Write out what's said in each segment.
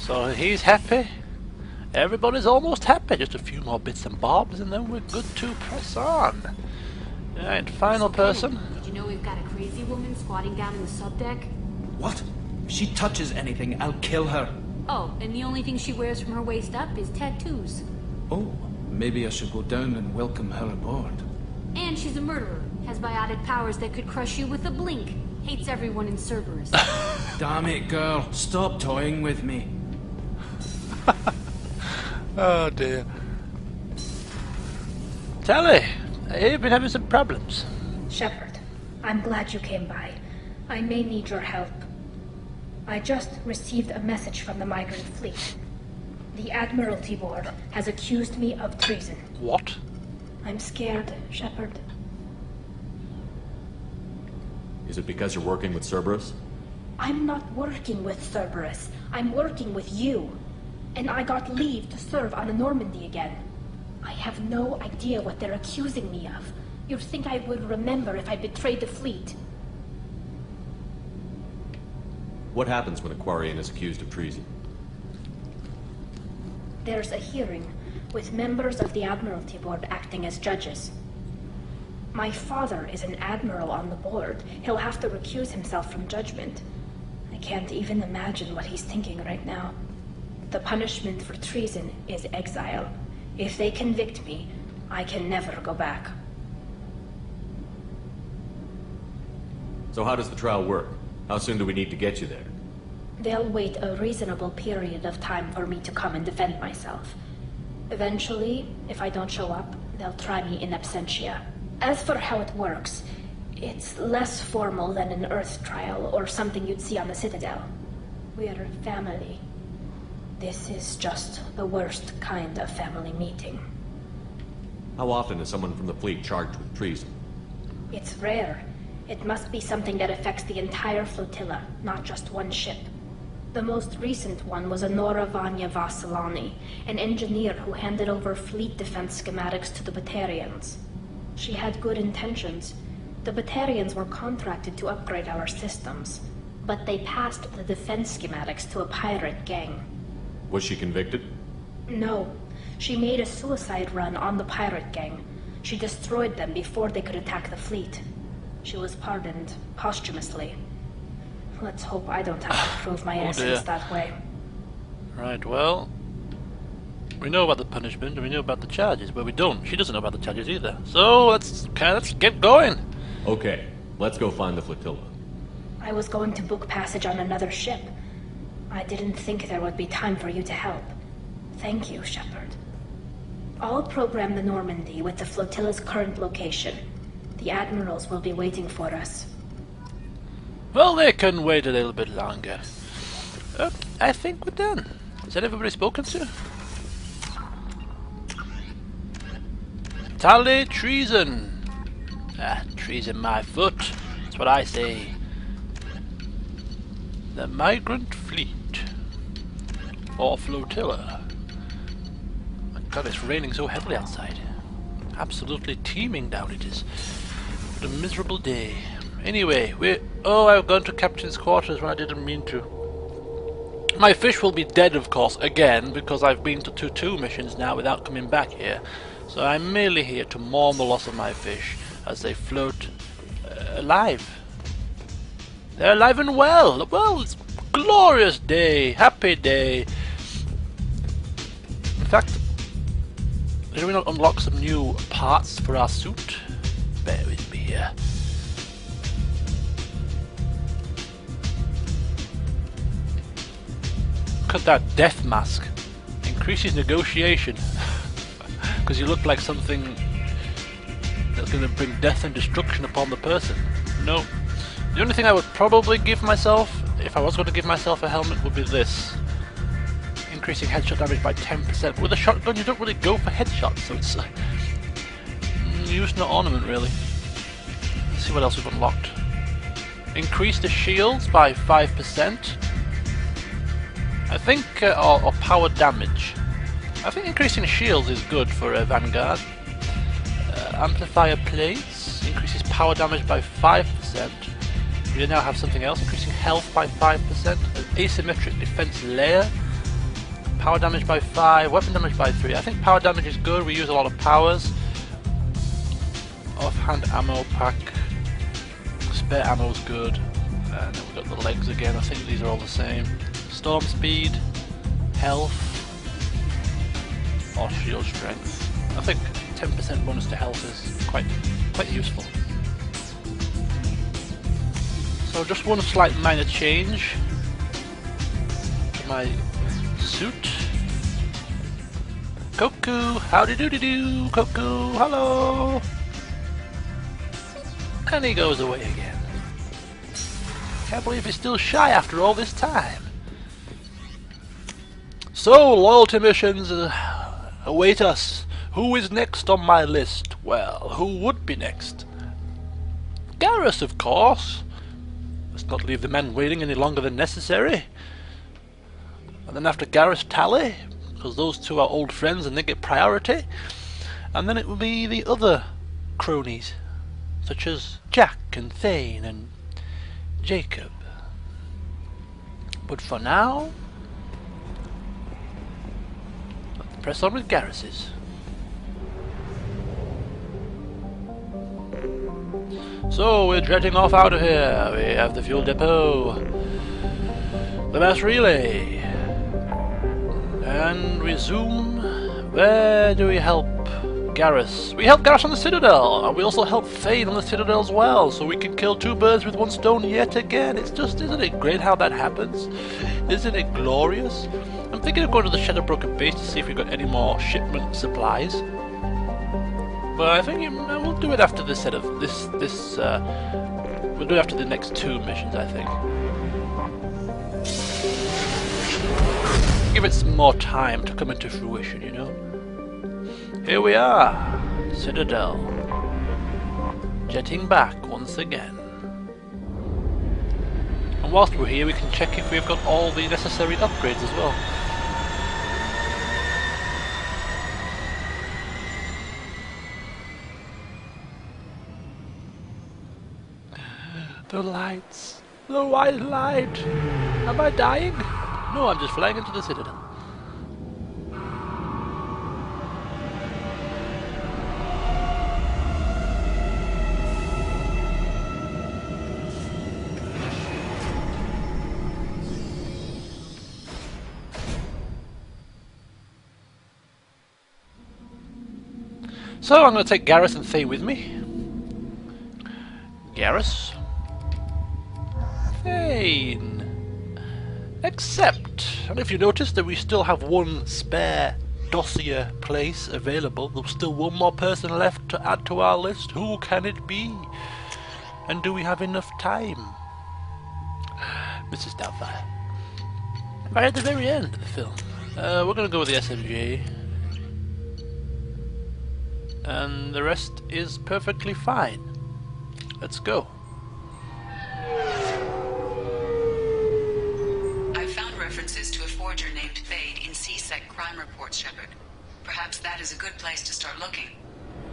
So he's happy. Everybody's almost happy. Just a few more bits and bobs and then we're good to press on. Alright, final person. Did you know we've got a crazy woman squatting down in the subdeck? What? If she touches anything, I'll kill her. Oh, and the only thing she wears from her waist up is tattoos. Oh, maybe I should go down and welcome her aboard. And she's a murderer. Has biotic powers that could crush you with a blink. Hates everyone in Cerberus. Damn it, girl. Stop toying with me. Oh dear. Tally, you've been having some problems. Shepard, I'm glad you came by. I may need your help. I just received a message from the migrant fleet. The Admiralty Board has accused me of treason. What? I'm scared, Shepard. Is it because you're working with Cerberus? I'm not working with Cerberus. I'm working with you. And I got leave to serve on the Normandy again. I have no idea what they're accusing me of. You'd think I would remember if I betrayed the fleet. What happens when a Quarian is accused of treason? There's a hearing, with members of the Admiralty Board acting as judges. My father is an admiral on the board. He'll have to recuse himself from judgment. I can't even imagine what he's thinking right now. The punishment for treason is exile. If they convict me, I can never go back. So how does the trial work? How soon do we need to get you there? They'll wait a reasonable period of time for me to come and defend myself. Eventually, if I don't show up, they'll try me in absentia. As for how it works, it's less formal than an Earth trial or something you'd see on the Citadel. We're family. This is just the worst kind of family meeting. How often is someone from the fleet charged with treason? It's rare. It must be something that affects the entire flotilla, not just one ship. The most recent one was Honora Vanya Vasilani, an engineer who handed over fleet defense schematics to the Batarians. She had good intentions. The Batarians were contracted to upgrade our systems, but they passed the defense schematics to a pirate gang. Was she convicted? No. She made a suicide run on the pirate gang. She destroyed them before they could attack the fleet. She was pardoned posthumously. Let's hope I don't have to prove my innocence that way. Right, well, we know about the punishment and we know about the charges, but we don't. She doesn't know about the charges either. So let's get going. Okay, let's go find the flotilla. I was going to book passage on another ship. I didn't think there would be time for you to help. Thank you, Shepard. I'll program the Normandy with the flotilla's current location. The admirals will be waiting for us. Well, they can wait a little bit longer. I think we're done. Is that everybody spoken to? Tally treason. Treason my foot. That's what I say. The migrant fleet. Or flotilla. My God, it's raining so heavily outside. Absolutely teeming down it is. What a miserable day. Anyway, I've gone to Captain's quarters when I didn't mean to. My fish will be dead, of course, again, because I've been to 2-2 missions now without coming back here. So I'm merely here to mourn the loss of my fish as they float alive. They're alive and well. Well, it's a glorious day, happy day. In fact, did we not unlock some new parts for our suit? Bear with me here. Look at that death mask. Increases negotiation. Because you look like something that's going to bring death and destruction upon the person. No. The only thing I would probably give myself, if I was going to give myself a helmet, would be this. Increasing headshot damage by 10%. With a shotgun you don't really go for headshots, so it's use no ornament really. Let's see what else we've unlocked. Increase the shields by 5%. I think, or power damage. I think increasing shields is good for a Vanguard. Amplifier plates increases power damage by 5%. We now have something else, increasing health by 5%. An asymmetric defense layer. Power damage by 5, weapon damage by 3. I think power damage is good, we use a lot of powers. Offhand ammo pack. Spare ammo is good. And then we've got the legs again, I think these are all the same. Storm speed, health, or shield strength. I think 10% bonus to health is quite useful. So just one slight minor change to my suit. Koku, howdy doody doo, Koku, hello! And he goes away again. Can't believe he's still shy after all this time. So, loyalty missions await us. Who is next on my list? Well, who would be next? Garrus, of course. Let's not leave the men waiting any longer than necessary. And then after Garrus, Tally, because those two are old friends and they get priority. And then it will be the other cronies, such as Jack and Thane and Jacob. But for now, let's press on with Garrus's. So we're jetting off out of here. We have the fuel depot, the mass relay, and resume. Where do we help Garrus? We help Garrus on the Citadel, and we also help Thane on the Citadel as well, so we can kill two birds with one stone yet again. It's just, isn't it great how that happens? Isn't it glorious? I'm thinking of going to the Shadowbroker base to see if we've got any more shipment supplies. But I think we'll do it after this set of we'll do it after the next two missions, I think. Give it some more time to come into fruition, you know. Here we are, Citadel, jetting back once again. And whilst we're here, we can check if we've got all the necessary upgrades as well. The lights, the white light. Am I dying? No, I'm just flying into the Citadel. So I'm going to take Garrus and Thane with me. Garrus. Thane. Except, and if you notice that we still have one spare dossier place available, there's still one more person left to add to our list. Who can it be? And do we have enough time? Mrs. Doubtfire. Right at the very end of the film. We're going to go with the SMG. And the rest is perfectly fine. Let's go. I've found references to a forger named Fade in C-Sec crime reports, Shepard. Perhaps that is a good place to start looking.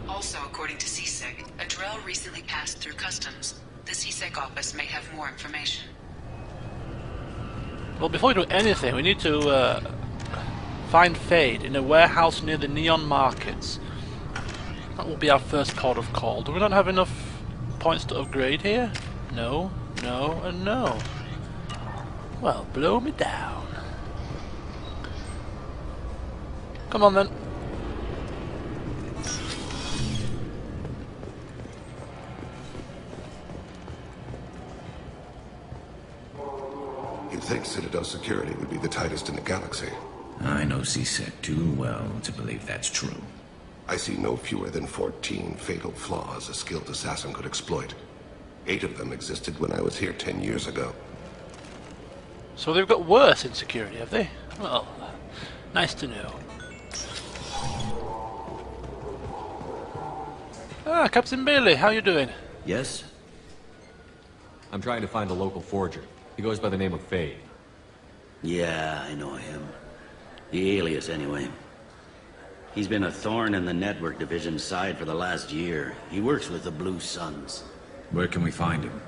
Also, according to C-Sec, a Drell recently passed through customs. The C-Sec office may have more information. Well, before we do anything, we need to find Fade in a warehouse near the Neon Markets. That will be our first port of call. Do we not have enough points to upgrade here? No, no, and no. Well, blow me down. Come on then. You'd think Citadel security would be the tightest in the galaxy. I know C-Sec too well to believe that's true. I see no fewer than 14 fatal flaws a skilled assassin could exploit. 8 of them existed when I was here 10 years ago. So they've got worse in security, have they? Well, nice to know. Ah, Captain Bailey, how you doing? Yes? I'm trying to find a local forger. He goes by the name of Fade. Yeah, I know him. The alias, anyway. He's been a thorn in the network division's side for the last year. He works with the Blue Suns. Where can we find him?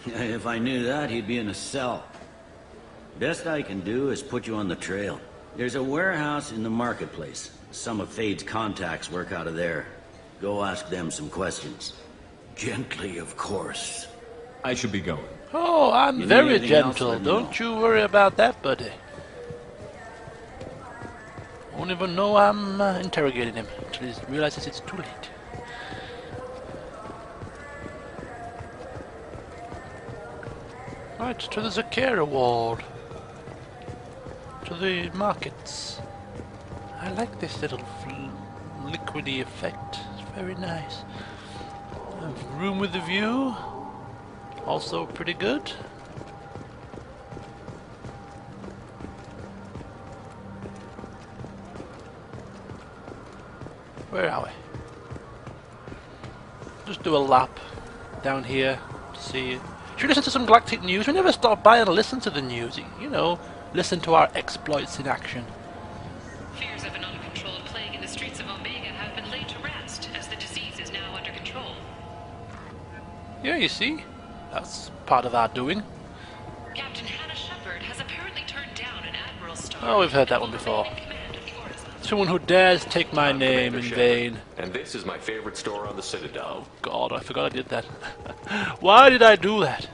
If I knew that, he'd be in a cell. Best I can do is put you on the trail. There's a warehouse in the marketplace. Some of Fade's contacts work out of there. Go ask them some questions. Gently, of course. I should be going. Oh, I'm You need very anything else, gentle. let me know. Don't you worry about that, buddy. Won't even know I'm interrogating him until he realizes it's too late. Right, to the Zakera ward. To the markets. I like this little liquidy effect. It's very nice. Room with a view. Also pretty good. Where are we? Just do a lap down here to see. Should we listen to some Galactic news? We never stop by and listen to the news. You know, listen to our exploits in action. Fears of an uncontrolled plague in the streets of Omega have been laid to rest, as the disease is now under control. Yeah, you see, that's part of our doing. Captain Hannah Shepard has apparently turned down an Admiral's star. Oh, we've heard that one before. In command of the Orison. Someone who dares take my name in Commander vain. Shepard, and this is my favorite store on the Citadel. Oh God, I forgot I did that. Why did I do that?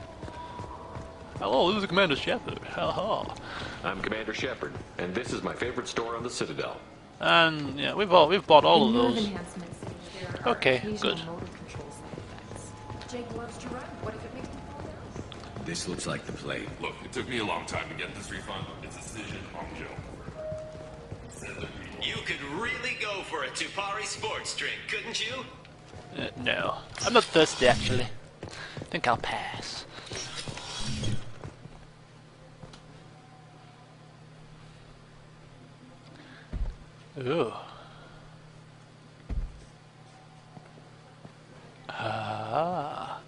Hello, this is Commander Shepard. Ha. I'm Commander Shepard, and this is my favorite store on the Citadel. And yeah, we've bought all of The nerve those. enhancements say there are Okay, occasional good. motor control side effects. Jake loves to run. What if it makes him fall down? This looks like the plate. Look, it took me a long time to get this refund. It's a decision on Joe. You could really go for a Tupari sports drink, couldn't you? No, I'm not thirsty actually. I think I'll pass. Ooh. Ah.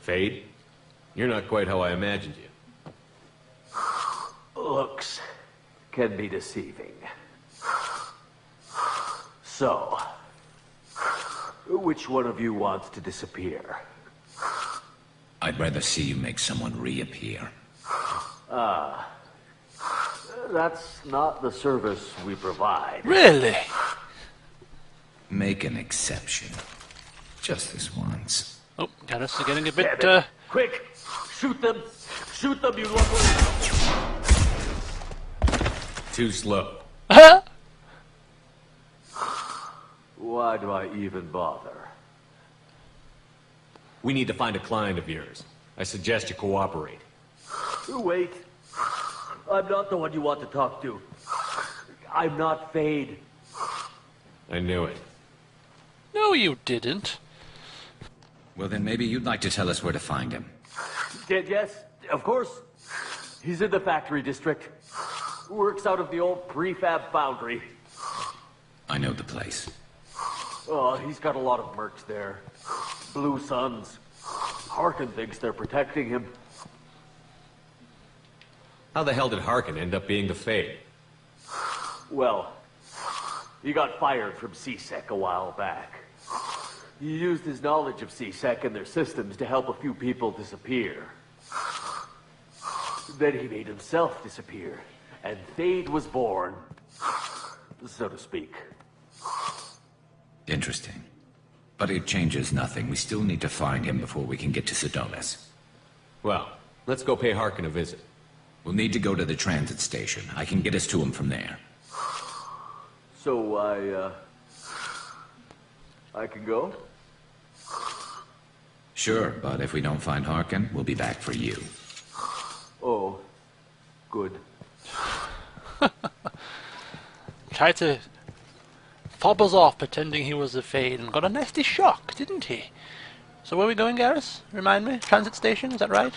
Fade, you're not quite how I imagined you. Looks can be deceiving. So, which one of you wants to disappear? I'd rather see you make someone reappear. That's not the service we provide. Really? Make an exception. Just this once. Oh, Garrus are getting a bit. Damn it. Quick! Shoot them! Shoot them, you lovely! Too slow. Why do I even bother? We need to find a client of yours. I suggest you cooperate. Wait. I'm not the one you want to talk to. I'm not Fade. I knew it. No, you didn't. Well, then maybe you'd like to tell us where to find him. Yes, of course. He's in the factory district. Works out of the old prefab foundry. I know the place. Oh, he's got a lot of mercs there. Blue Suns. Harkin thinks they're protecting him. How the hell did Harkin end up being the Fade? Well, he got fired from CSEC a while back. He used his knowledge of CSEC and their systems to help a few people disappear. Then he made himself disappear, and Fade was born, so to speak. Interesting. But it changes nothing. We still need to find him before we can get to Sedonis. Well, let's go pay Harkin a visit. We'll need to go to the transit station. I can get us to him from there. So I can go? Sure, but if we don't find Harkin, we'll be back for you. Oh, good. Tried to fob us off pretending he was a Fade and got a nasty shock, didn't he? So where are we going, Garrus? Remind me? Transit station, is that right?